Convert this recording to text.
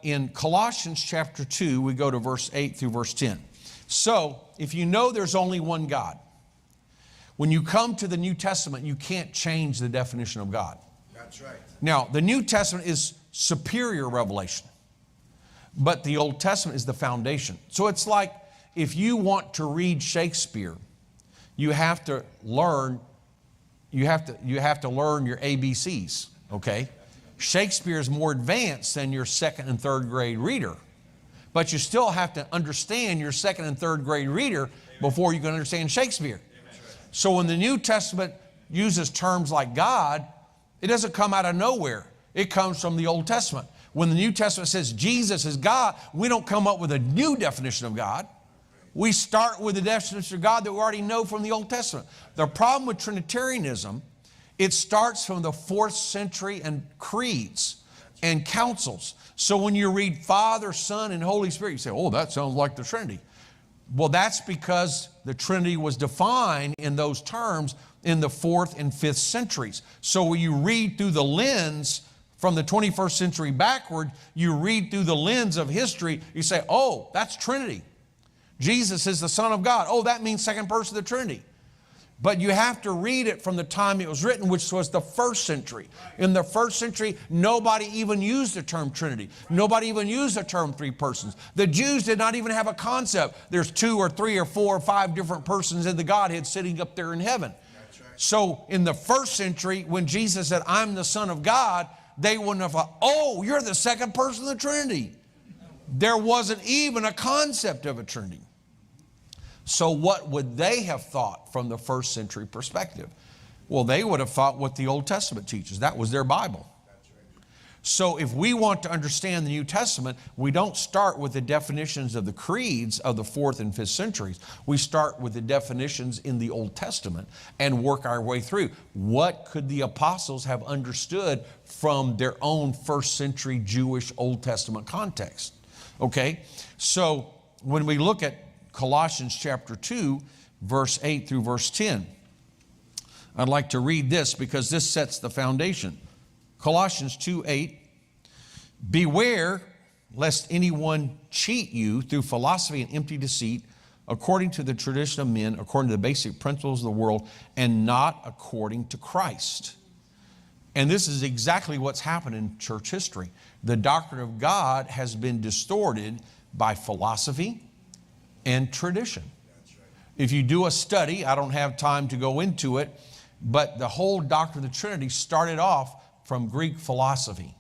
In Colossians chapter 2, we go to verse 8 through verse 10. So, if you know there's only one God, when you come to the New Testament, you can't change the definition of God. That's right. Now, the New Testament is superior revelation, but the Old Testament is the foundation. So it's like if you want to read Shakespeare, you have to learn your ABCs, okay? Shakespeare is more advanced than your second and third grade reader, but you still have to understand your second and third grade reader before you can understand Shakespeare. So when the New Testament uses terms like God, it doesn't come out of nowhere. It comes from the Old Testament. When the New Testament says Jesus is God, we don't come up with a new definition of God. We start with the definition of God that we already know from the Old Testament. The problem with Trinitarianism, it starts from the 4th century and creeds and councils. So when you read Father, Son, and Holy Spirit, you say, oh, that sounds like the Trinity. Well, that's because the Trinity was defined in those terms in the 4th and 5th centuries. So when you read through the lens from the 21st century backward, you read through the lens of history, you say, oh, that's Trinity. Jesus is the Son of God. Oh, that means second person of the Trinity. But you have to read it from the time it was written, which was the 1st century. In the 1st century, nobody even used the term Trinity. Nobody even used the term three persons. The Jews did not even have a concept. There's 2 or 3 or 4 or 5 different persons in the Godhead sitting up there in heaven. That's right. So in the 1st century, when Jesus said, I'm the Son of God, they wouldn't have thought, oh, you're the second person of the Trinity. There wasn't even a concept of a Trinity. So what would they have thought from the 1st century perspective? Well, they would have thought what the Old Testament teaches. That was their Bible. That's right. So if we want to understand the New Testament, we don't start with the definitions of the creeds of the 4th and 5th centuries. We start with the definitions in the Old Testament and work our way through. What could the apostles have understood from their own 1st century Jewish Old Testament context? Okay, so when we look at Colossians chapter 2, verse 8 through verse 10. I'd like to read this because this sets the foundation. Colossians 2:8. Beware lest anyone cheat you through philosophy and empty deceit, according to the tradition of men, according to the basic principles of the world, and not according to Christ. And this is exactly what's happened in church history. The doctrine of God has been distorted by philosophy and tradition. That's right. If you do a study, I don't have time to go into it, but the whole doctrine of the Trinity started off from Greek philosophy.